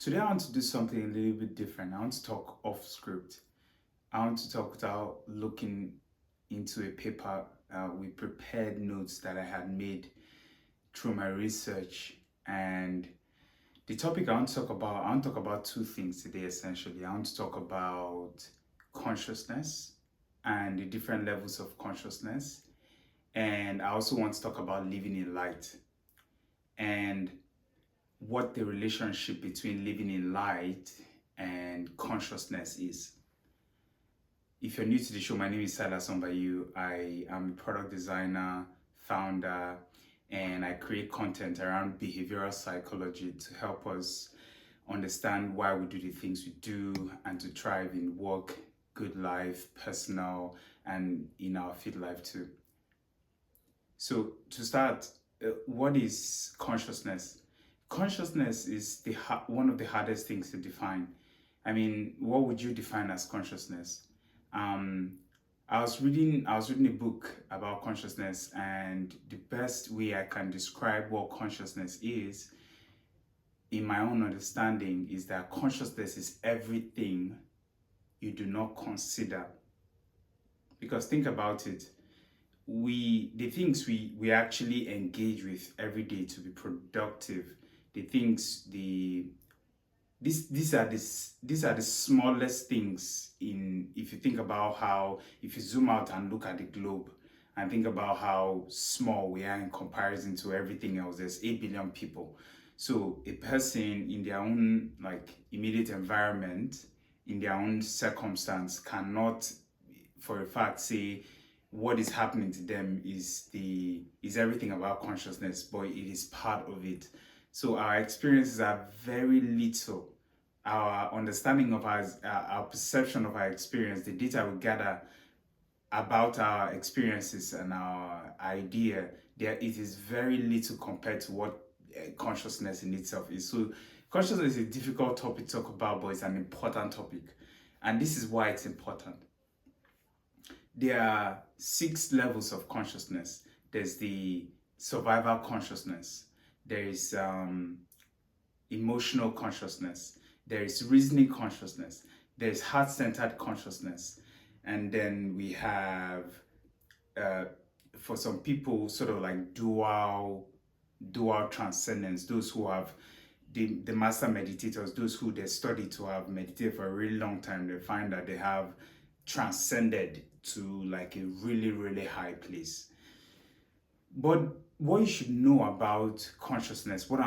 Today I want to do something a little bit different. I want to talk off script. I want to talk without looking into a paper with prepared notes that I had made through my research. And the topic I want to talk about two things today essentially. I want to talk about consciousness and the different levels of consciousness. And I also want to talk about living in light and what the relationship between living in light and consciousness is. If you're new to the show, my name is Silas Sombayu. I am a product designer, founder, and I create content around behavioral psychology to help us understand why we do the things we do and to thrive in work, good life, personal, and in our field life too. So to start, what is consciousness? Consciousness is one of the hardest things to define. I mean, what would you define as consciousness? I was reading a book about consciousness, and the best way I can describe what consciousness is, in my own understanding, is that consciousness is everything you do not consider. Because think about it, the things we actually engage with every day to be productive, these are the smallest things. In If you think about how, if you zoom out and look at the globe and think about how small we are in comparison to everything else, there's 8 billion people. So a person in their own immediate environment, in their own circumstance, cannot for a fact say what is happening to them is everything about consciousness, but it is part of it. So our experiences are very little. Our understanding of our perception of our experience, the data we gather about our experiences and our idea, it is very little compared to what consciousness in itself is. So consciousness is a difficult topic to talk about, but it's an important topic. And this is why it's important. There are 6 levels of consciousness. There's the survival consciousness. There is emotional consciousness. There is reasoning consciousness. There is heart-centered consciousness. And then we have, for some people, sort of like dual transcendence. Those who have the master meditators, those who they study to have meditated for a really long time, they find that they have transcended to like a really, really high place. But what you should know about consciousness, the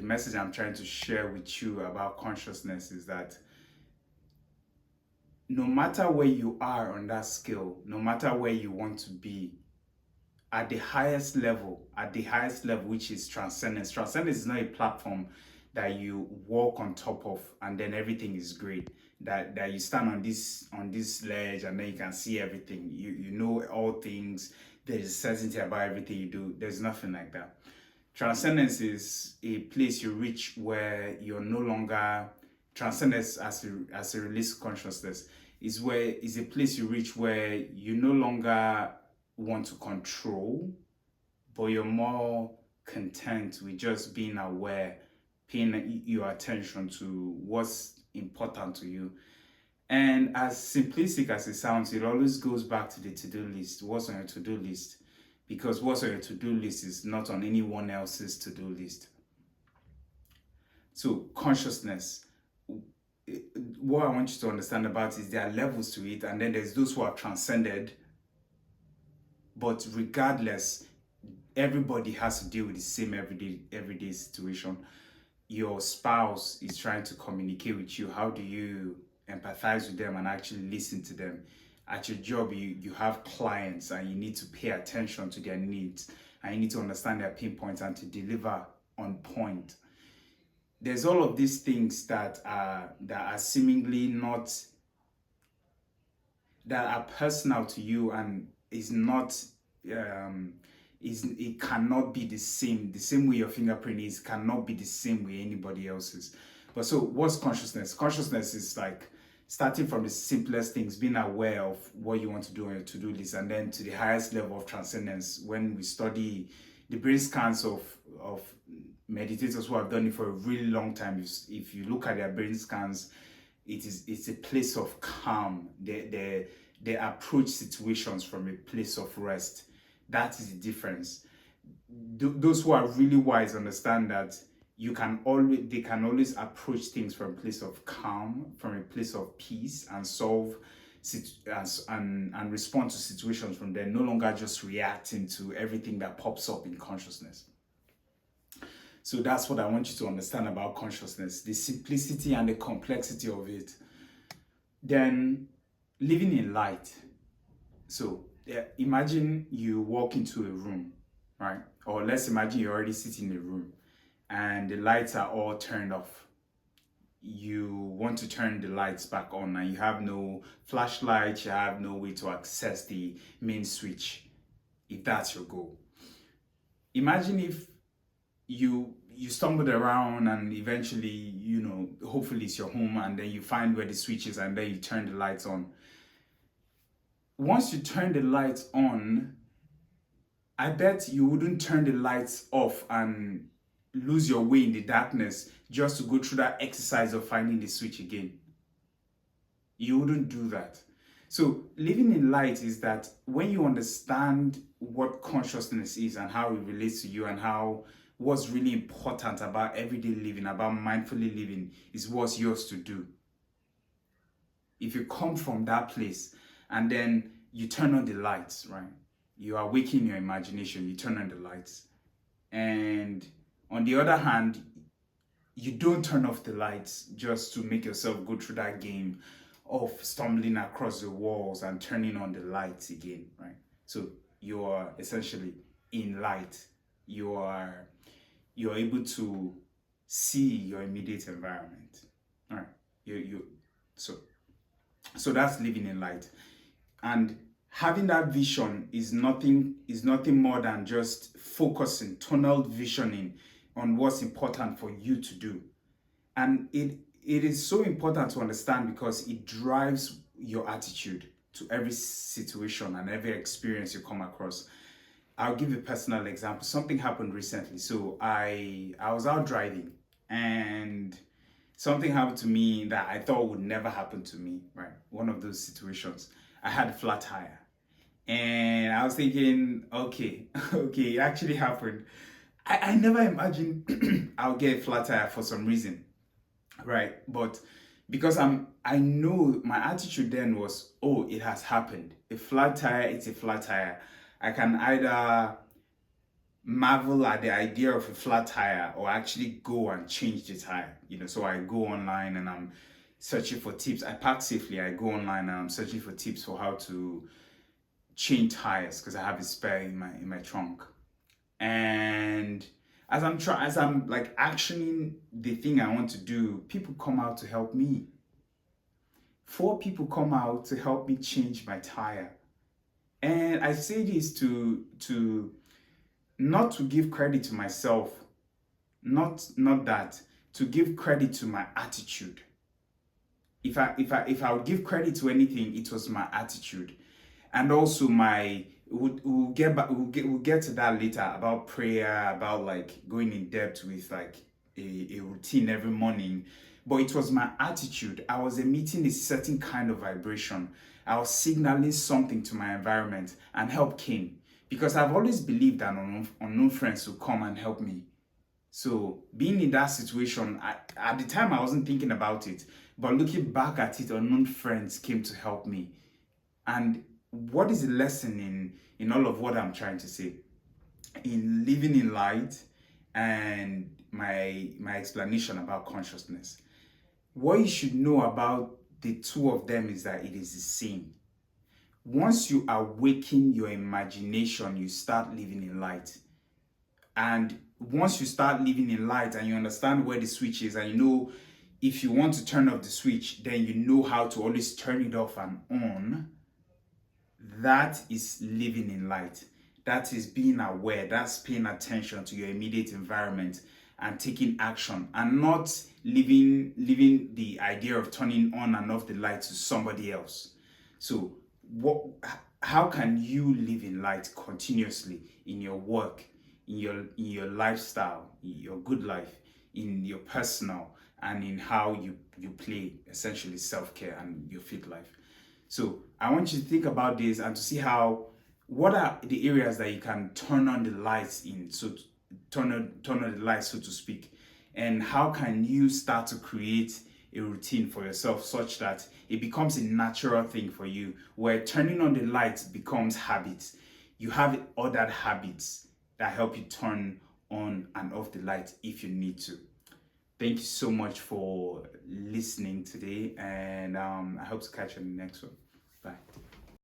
message I'm trying to share with you about consciousness is that no matter where you are on that scale, no matter where you want to be, at the highest level, which is transcendence. Transcendence is not a platform that you walk on top of and then everything is great. That you stand on this ledge and then you can see everything. You know all things. There is certainty about everything you do. There's nothing like that. Transcendence is a place you reach where you're no longer transcendence as a release consciousness is a place you reach where you no longer want to control, but you're more content with just being aware, paying your attention to what's important to you. And as simplistic as it sounds, it always goes back to the to-do list. What's on your to-do list? Because what's on your to-do list is not on anyone else's to-do list. So consciousness, what I want you to understand about is there are levels to it, and then there's those who are transcended. But regardless, everybody has to deal with the same everyday situation. Your spouse is trying to communicate with you. How do you empathize with them and actually listen to them? At your job, you have clients and you need to pay attention to their needs and you need to understand their pain points and to deliver on point. There's all of these things that are seemingly not, that are personal to you and is not it cannot be the same way your fingerprint is, cannot be the same way anybody else's. But so what's consciousness? Consciousness is like starting from the simplest things, being aware of what you want to do on your to-do list, and then to the highest level of transcendence when we study the brain scans of meditators who have done it for a really long time, if you look at their brain scans, it's a place of calm. They approach situations from a place of rest. That is the difference. Those who are really wise understand that they can always approach things from a place of calm, from a place of peace, and and respond to situations from there, no longer just reacting to everything that pops up in consciousness. So that's what I want you to understand about consciousness, the simplicity and the complexity of it. Then living in light. So imagine you walk into a room, right? Or let's imagine you're already sitting in a room and the lights are all turned off. You want to turn the lights back on and you have no flashlight, you have no way to access the main switch, if that's your goal. Imagine if you stumbled around and eventually, hopefully it's your home, and then you find where the switch is and then you turn the lights on. Once you turn the lights on, I bet you wouldn't turn the lights off and lose your way in the darkness just to go through that exercise of finding the switch again. You wouldn't do that. So living in light is that when you understand what consciousness is and how it relates to you, and what's really important about everyday living, about mindfully living, is what's yours to do. If you come from that place and then you turn on the lights, right? You awaken your imagination, you turn on the lights. And on the other hand, you don't turn off the lights just to make yourself go through that game of stumbling across the walls and turning on the lights again, right? So you are essentially in light. You're able to see your immediate environment. All right. So that's living in light. And having that vision is nothing more than just focusing, tunnel visioning on what's important for you to do. And it is so important to understand because it drives your attitude to every situation and every experience you come across. I'll give you a personal example. Something happened recently. So I was out driving and something happened to me that I thought would never happen to me, right? One of those situations. I had a flat tire. And I was thinking, okay, it actually happened. I never imagined I'll get a flat tire for some reason, right? But because I know my attitude then was, oh, it has happened. A flat tire, it's a flat tire. I can either marvel at the idea of a flat tire or actually go and change the tire. So I go online and I'm searching for tips. I park safely. I go online and I'm searching for tips for how to change tires because I have a spare in my trunk. And as I'm like actioning the thing I want to do, people come out to help me. 4 people come out to help me change my tire. And I say this to not to give credit to myself, not that, to give credit to my attitude. If I would give credit to anything, it was my attitude. And also we'll get to that later about prayer, about like going in depth with like a routine every morning. But it was my attitude. I was emitting a certain kind of vibration. I was signaling something to my environment, and help came. Because I've always believed that unknown friends will come and help me. So being in that situation, at the time I wasn't thinking about it. But looking back at it, unknown friends came to help me. And what is the lesson in all of what I'm trying to say? In living in light and my explanation about consciousness. What you should know about the two of them is that it is the same. Once you awaken your imagination, you start living in light. And once you start living in light and you understand where the switch is, and you know if you want to turn off the switch, then you know how to always turn it off and on. That is living in light. That is being aware. That's paying attention to your immediate environment and taking action, and not leaving the idea of turning on and off the light to somebody else. So how can you live in light continuously in your work, in your lifestyle, in your good life, in your personal, and in how you play essentially self-care and your fit life. So I want you to think about this and to see how what are the areas that you can turn on the lights in, so turn on the lights, so to speak, and how can you start to create a routine for yourself such that it becomes a natural thing for you, where turning on the lights becomes habits. You have other habits that help you turn on and off the light if you need to. Thank you so much for listening today, and I hope to catch you on the next one. Bye.